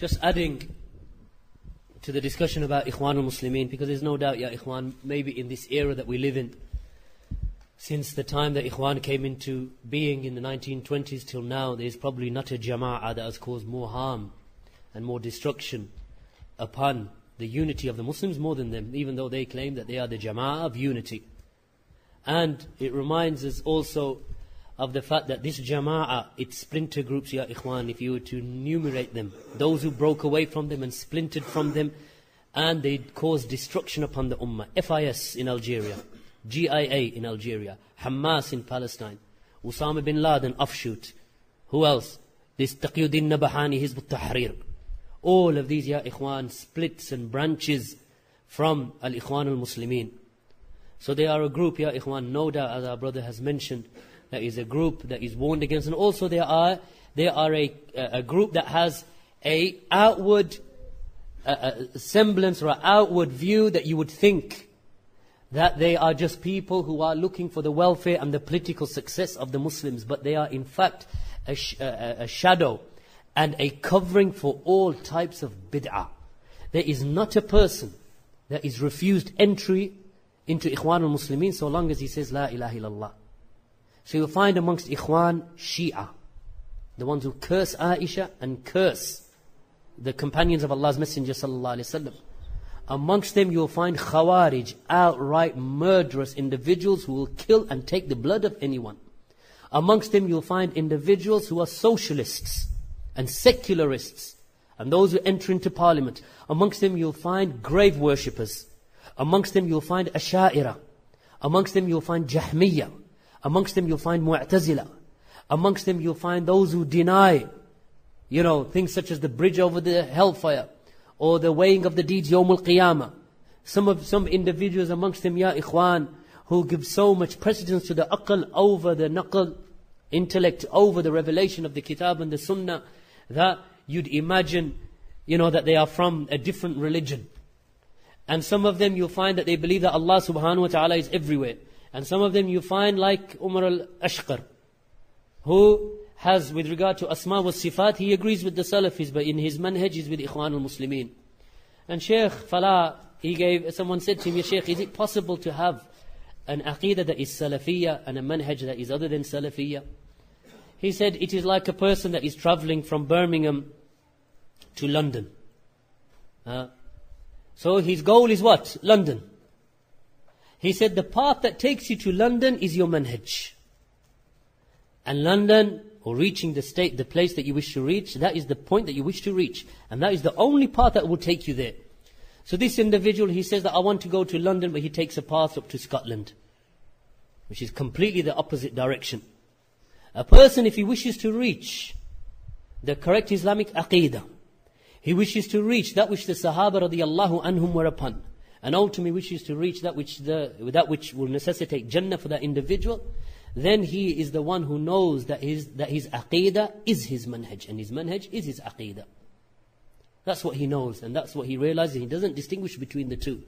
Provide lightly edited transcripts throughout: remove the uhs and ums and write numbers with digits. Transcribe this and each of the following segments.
Just adding to the discussion about Ikwaanul Muslimeen, because there's no doubt, ya Ikhwan, maybe in this era that we live in, since the time that Ikhwan came into being in the 1920s till now, there's probably not a jama'ah that has caused more harm and more destruction upon the unity of the Muslims more than them, even though they claim that they are the jama'ah of unity. And it reminds us also of the fact that this jama'ah, its splinter groups, ya Ikhwan, if you were to enumerate them, those who broke away from them and splintered from them, and they caused destruction upon the ummah. FIS in Algeria, GIA in Algeria, Hamas in Palestine, Osama bin Laden offshoot. Who else? This Taqiyuddin Nabahani, Hizb ut-Tahrir. All of these, ya Ikhwan, splits and branches from Al-Ikwaanul Muslimeen. So they are a group, ya Ikhwan, no doubt, as our brother has mentioned, that is a group that is warned against. And also they are a group that has a outward semblance or an outward view that you would think that they are just people who are looking for the welfare and the political success of the Muslims. But they are in fact a shadow and a covering for all types of bid'ah. There is not a person that is refused entry into Ikwaanul Muslimeen so long as he says La ilaha illallah. So you'll find amongst Ikhwan, Shia, the ones who curse Aisha and curse the companions of Allah's Messenger sallallahu alaihi wasallam. Amongst them you'll find Khawarij, outright murderous individuals who will kill and take the blood of anyone. Amongst them you'll find individuals who are socialists and secularists, and those who enter into parliament. Amongst them you'll find grave worshippers. Amongst them you'll find Asha'ira. Amongst them you'll find Jahmiyyah. Amongst them you'll find Mu'tazila. Amongst them you'll find those who deny, things such as the bridge over the hellfire, or the weighing of the deeds Yawm al-Qiyamah. Some individuals amongst them, ya Ikhwan, who give so much precedence to the aql over the naql, intellect over the revelation of the kitab and the sunnah, that you'd imagine, that they are from a different religion. And some of them you'll find that they believe that Allah subhanahu wa ta'ala is everywhere. And some of them you find like Umar al-Ashqar, who has, with regard to Asma wa Sifat, he agrees with the Salafis, but in his manhaj is with Ikwaanul Muslimeen. And Shaykh Falah, someone said to him, Ya Shaykh, is it possible to have an aqidah that is Salafiyya and a manhaj that is other than Salafiyya? He said, it is like a person that is travelling from Birmingham to London. So his goal is what? London. He said, the path that takes you to London is your manhaj. And London, or reaching the place that you wish to reach, that is the point that you wish to reach. And that is the only path that will take you there. So this individual, he says that I want to go to London, but he takes a path up to Scotland, which is completely the opposite direction. A person, if he wishes to reach the correct Islamic aqidah, he wishes to reach that which the Sahaba radiyallahu anhum were upon, and ultimately wishes to reach that which will necessitate Jannah for that individual, then he is the one who knows that his aqidah is his manhaj, and his manhaj is his aqidah. That's what he knows, and that's what he realizes. He doesn't distinguish between the two.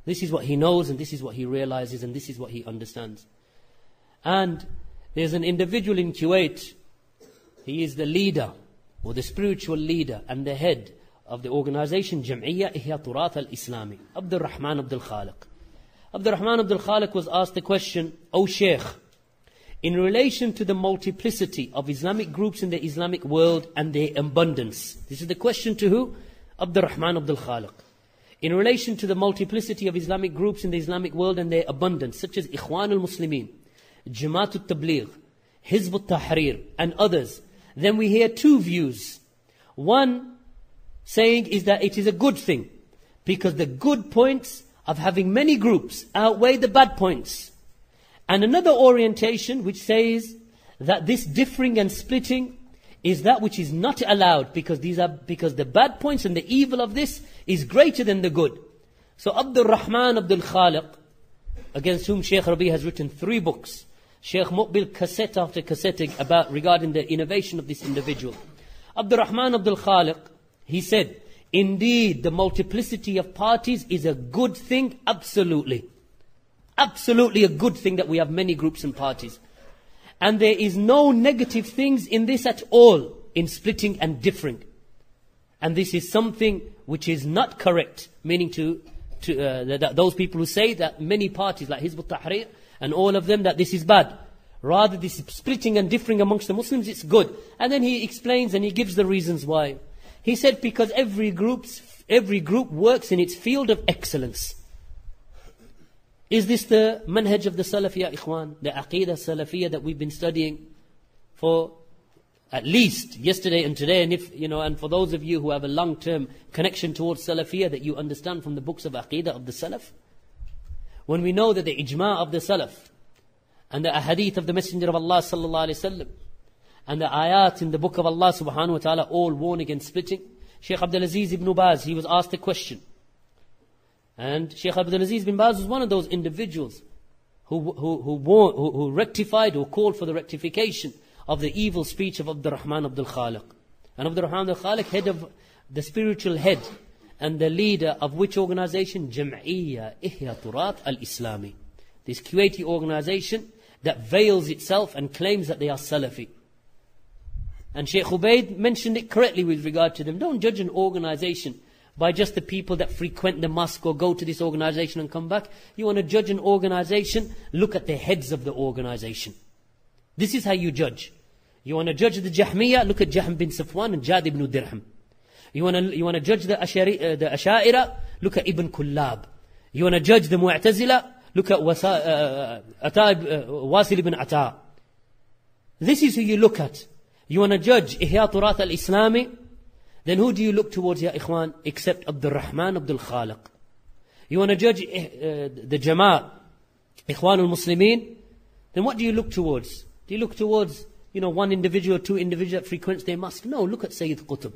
This is what he knows, and this is what he realizes, and this is what he understands. And there's an individual in Kuwait, he is the leader, or the spiritual leader, and the head of the organization Jam'iyya Ihya Turath al-Islami, Abdul Rahman Abdul Khaliq. Abdul Rahman Abdul Khaliq was asked the question, O Shaykh, in relation to the multiplicity of Islamic groups in the Islamic world and their abundance. This is the question to who? Abdul Rahman Abdul Khaliq. In relation to the multiplicity of Islamic groups in the Islamic world and their abundance, such as Ikwaanul Muslimeen, Jama'at al-Tabligh, Hizb ut-Tahrir, and others, then we hear two views. One saying is that it is a good thing, because the good points of having many groups outweigh the bad points. And another orientation which says that this differing and splitting is that which is not allowed, because the bad points and the evil of this is greater than the good. So Abdul Rahman Abdul Khaliq, against whom Shaykh Rabi has written 3 books, Shaykh Muqbil cassette after cassette regarding the innovation of this individual. Abdul Rahman Abdul Khaliq, he said, indeed the multiplicity of parties is a good thing, absolutely. Absolutely a good thing that we have many groups and parties. And there is no negative things in this at all, in splitting and differing. And this is something which is not correct, meaning that those people who say that many parties like Hizb ut-Tahrir and all of them, that this is bad. Rather, this splitting and differing amongst the Muslims, it's good. And then he explains and he gives the reasons why. He said, because every group works in its field of excellence. Is this the manhaj of the Salaf, ya Ikhwan? The Aqidah Salafiyah that we've been studying for at least yesterday and today, and for those of you who have a long-term connection towards Salafiyah, that you understand from the books of Aqidah of the Salaf. When we know that the ijma' of the Salaf, and the ahadith of the Messenger of Allah sallallahu alaihi wasallam, and the ayat in the book of Allah subhanahu wa ta'ala all warn against splitting. Shaykh Abdul Aziz ibn Baz, he was asked a question. And Shaykh Abdul Aziz ibn Baz was one of those individuals who rectified or called for the rectification of the evil speech of Abdul Rahman Abdul Khaliq. And Abdul Rahman Abdul Khaliq, head of the spiritual head and the leader of which organization? Jam'iyya Ihya Turat al-Islami. This Kuwaiti organization that veils itself and claims that they are Salafi. And Shaykh Ubaid mentioned it correctly with regard to them. Don't judge an organization by just the people that frequent the mosque or go to this organization and come back. You want to judge an organization, look at the heads of the organization. This is how you judge. You want to judge the Jahmiyyah, look at Jahm bin Safwan and Jad ibn Dirham. You want to judge the Asha'ira, look at Ibn Kullab. You want to judge the Mu'tazila, look at Wasil ibn Ata. This is who you look at. You want to judge Ihya Turat al-Islami, then who do you look towards, ya Ikhwan, except Abdul Rahman Abdul Khaliq? You want to judge the Jama'at, Ikwaanul Muslimeen, then what do you look towards? Do you look towards, one individual or two individuals that frequents their mosque? No, look at Sayyid Qutb.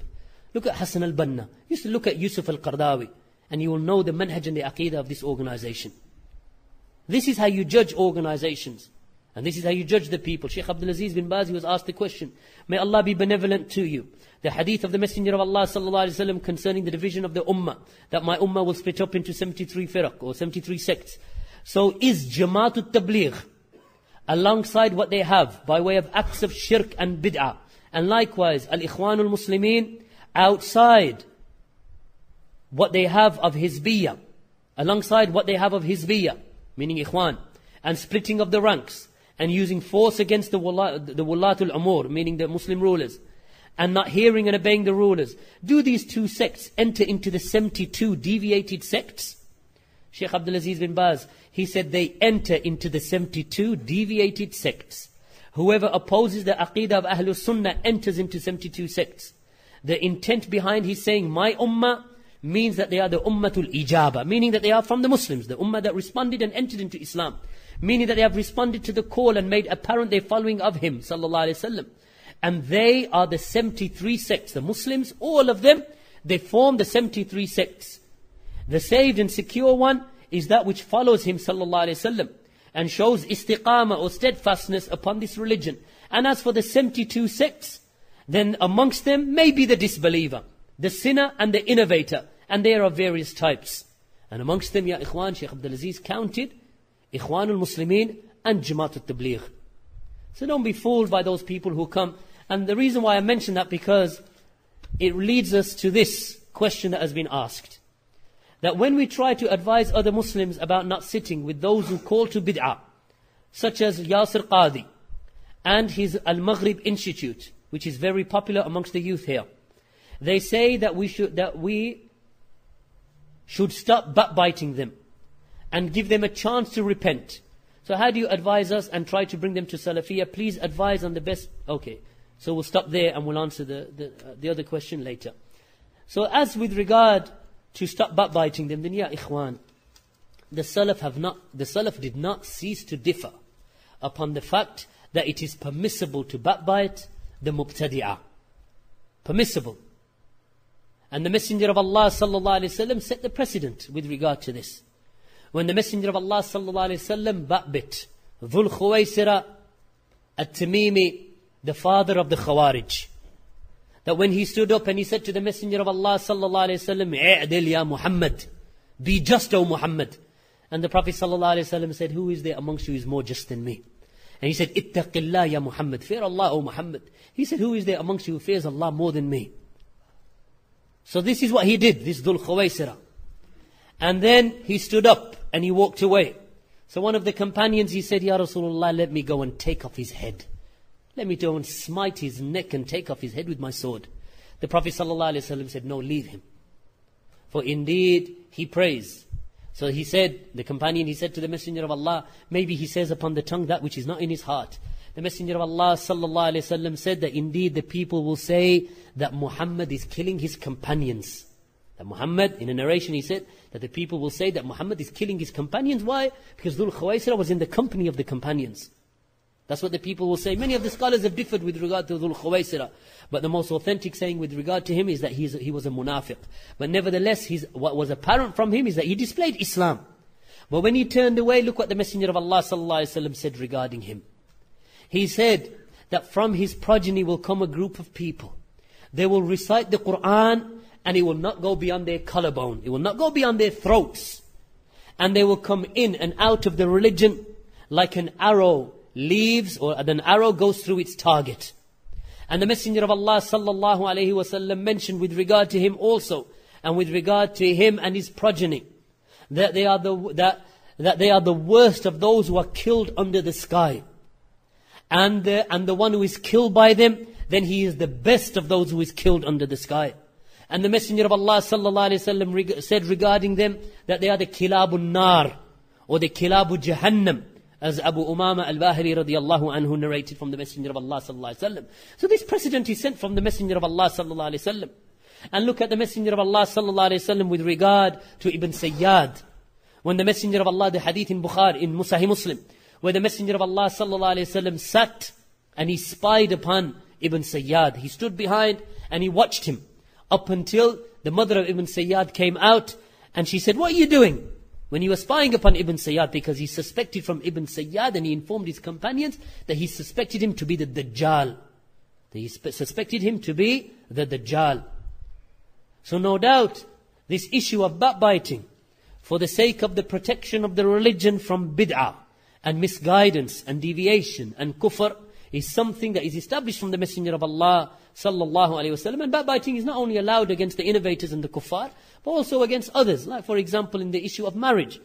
Look at Hassan al-Banna. You should look at Yusuf al-Qardawi, and you will know the manhaj and the aqidah of this organization. This is how you judge organizations. And this is how you judge the people. Shaykh Abdul Aziz bin Baz, he was asked the question, may Allah be benevolent to you. The hadith of the Messenger of Allah sallallahu alaihi wasallam concerning the division of the ummah, that my ummah will split up into 73 firaq or 73 sects. So is Jama'at al-Tabligh, alongside what they have by way of acts of shirk and bid'ah, and likewise al-Ikwaanul Muslimeen, outside what they have of Hizbiyah, alongside what they have of Hizbiyah, meaning Ikhwan, and splitting of the ranks, and using force against the Wulatul Umur, meaning the Muslim rulers, and not hearing and obeying the rulers. Do these two sects enter into the 72 deviated sects? Shaykh Abdul Aziz bin Baz, he said they enter into the 72 deviated sects. Whoever opposes the Aqidah of Ahlul Sunnah enters into 72 sects. The intent behind his saying, my ummah, means that they are the ummatul ijaba, meaning that they are from the Muslims, the ummah that responded and entered into Islam, meaning that they have responded to the call and made apparent their following of him, sallallahu alaihi wasallam. And they are the 73 sects. The Muslims, all of them, they form the 73 sects. The saved and secure one is that which follows him, sallallahu alaihi wasallam, and shows istiqamah or steadfastness upon this religion. And as for the 72 sects, then amongst them may be the disbeliever, the sinner and the innovator, and they are of various types. And amongst them, ya Ikhwan, Shaykh Abdul Aziz counted Ikwaanul Muslimeen and Jama'at al-Tabligh. So don't be fooled by those people who come. And the reason why I mention that, because it leads us to this question that has been asked. That when we try to advise other Muslims about not sitting with those who call to bid'ah, such as Yasir Qadi and his Al-Maghrib Institute, which is very popular amongst the youth here, they say that we should stop backbiting them and give them a chance to repent. So how do you advise us and try to bring them to Salafiyah? Please advise on the best. Okay, so we'll stop there and we'll answer the other question later. So as with regard to stop backbiting them, then ya Ikhwan, the Salaf did not cease to differ upon the fact that it is permissible to backbite the Mubtadi'ah. Permissible. And the Messenger of Allah sallallahu alaihi wasallam set the precedent with regard to this. When the Messenger of Allah sallallahu alaihi wasallam backbit Dhul Khuwaysira at-Tamimi, the father of the Khawarij, that when he stood up and he said to the Messenger of Allah sallallahu alaihi wasallam, "I'dil ya Muhammad, be just, O Muhammad." And the Prophet sallallahu alaihi wasallam said, "Who is there amongst you who is more just than me?" And he said, "Ittaqillah ya Muhammad, fear Allah, O Muhammad." He said, "Who is there amongst you who fears Allah more than me?" So this is what he did, this Dhul Khuwaisira. And then he stood up and he walked away. So one of the companions, he said, Ya Rasulullah, let me go and take off his head. Let me go and smite his neck and take off his head with my sword. The Prophet ﷺ said, no, leave him. For indeed, he prays. So he said, the companion, he said to the Messenger of Allah, maybe he says upon the tongue that which is not in his heart. The Messenger of Allah ﷺ said that indeed the people will say that Muhammad is killing his companions. That Muhammad, in a narration he said, that the people will say that Muhammad is killing his companions. Why? Because Dhul Khuwaisira was in the company of the companions. That's what the people will say. Many of the scholars have differed with regard to Dhul Khuwaisira. But the most authentic saying with regard to him is that he was a munafiq. But nevertheless, what was apparent from him is that he displayed Islam. But when he turned away, look what the Messenger of Allah ﷺ said regarding him. He said that from his progeny will come a group of people. They will recite the Qur'an and it will not go beyond their collarbone. It will not go beyond their throats. And they will come in and out of the religion like an arrow leaves, or an arrow goes through its target. And the Messenger of Allah sallallahu alaihi wasallam mentioned with regard to him also, and with regard to him and his progeny, that they are the worst of those who are killed under the sky. And the one who is killed by them, then he is the best of those who is killed under the sky. And the Messenger of Allah sallallahu alaihi wasallam said regarding them that they are the kilabun nar, or the kilabu jahannam, as Abu Umama al-Bahili radiyallahu anhu narrated from the Messenger of Allah sallallahu alaihi wasallam. So this precedent is sent from the Messenger of Allah sallallahu alaihi wasallam. And look at the Messenger of Allah sallallahu alaihi wasallam with regard to Ibn Sayyad. When the Messenger of Allah, the hadith in Bukhari, in Sahih Muslim, where the Messenger of Allah sallallahu alaihi wasallam sat and he spied upon Ibn Sayyad. He stood behind and he watched him up until the mother of Ibn Sayyad came out and she said, what are you doing? When he was spying upon Ibn Sayyad, because he suspected from Ibn Sayyad, and he informed his companions that he suspected him to be the Dajjal. That he suspected him to be the Dajjal. So no doubt, this issue of backbiting, for the sake of the protection of the religion from bid'ah, and misguidance, and deviation, and kufr, is something that is established from the Messenger of Allah sallallahu alaihi wasallam. And backbiting is not only allowed against the innovators and the kuffar, but also against others. Like for example in the issue of marriage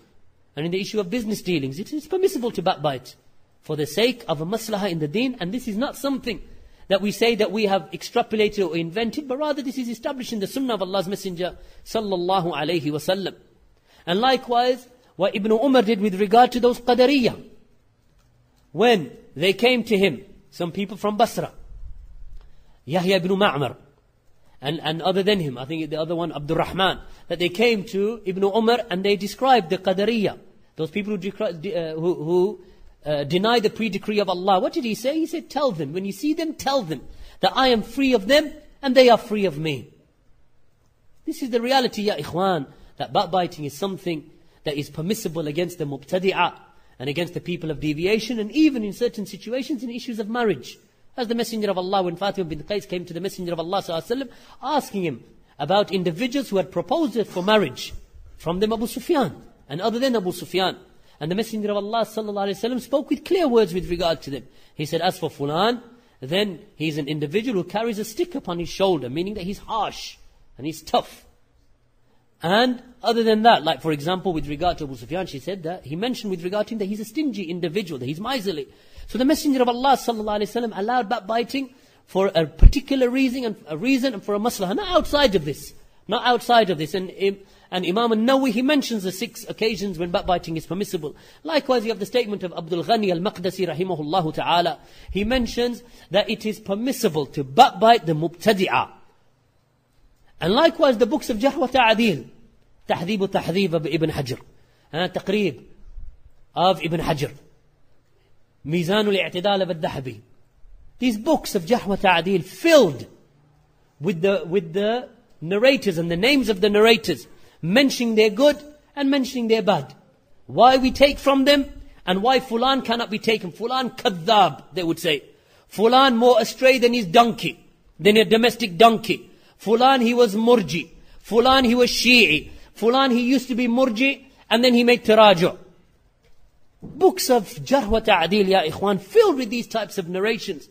and in the issue of business dealings, it is permissible to backbite for the sake of a maslahah in the deen. And this is not something that we say that we have extrapolated or invented, but rather this is established in the sunnah of Allah's Messenger sallallahu alaihi wasallam. And likewise what Ibn Umar did with regard to those Qadariyah, when they came to him, some people from Basra, Yahya ibn Ma'mar, and other than him, I think the other one, Abdul Rahman, that they came to Ibn Umar and they described the Qadariyah, those people who deny the pre-decree of Allah. What did he say? He said, tell them, when you see them, tell them that I am free of them and they are free of me. This is the reality, ya ikhwan, that backbiting is something that is permissible against the mubtadi'ah and against the people of deviation, and even in certain situations in issues of marriage. As the Messenger of Allah, when Fatima bin Qais came to the Messenger of Allah ﷺ, asking him about individuals who had proposed her for marriage, from them Abu Sufyan and other than Abu Sufyan. And the Messenger of Allah ﷺ spoke with clear words with regard to them. He said, as for Fulan, then he's an individual who carries a stick upon his shoulder, meaning that he's harsh and he's tough. And other than that, like for example with regard to Abu Sufyan, she said that he mentioned with regard to him that he's a stingy individual, that he's miserly. So the Messenger of Allah ﷺ allowed backbiting for a particular reason and for a maslahah, not outside of this. Not outside of this. And Imam al-Nawawi, he mentions the 6 occasions when backbiting is permissible. Likewise, you have the statement of Abdul Ghani al-Maqdisi rahimahullah ta'ala. He mentions that it is permissible to backbite the mubtadi'ah. And likewise the books of Jarh wa Ta'adil, Tahdhib Tahdhib of Ibn Hajar, Taqrib of Ibn Hajar, Mizanul I'tidal of al-Dhahabi. These books of Jarh wa Ta'adil filled with the narrators and the names of the narrators, mentioning their good and mentioning their bad. Why we take from them and why Fulan cannot be taken. Fulan kadhab, they would say. Fulan more astray than his donkey, than a domestic donkey. Fulan, he was murji. Fulan, he was Shi'i. Fulan, he used to be murji and then he made tarajo. Books of Jarh wa Ta'adil, ya ikhwan, filled with these types of narrations.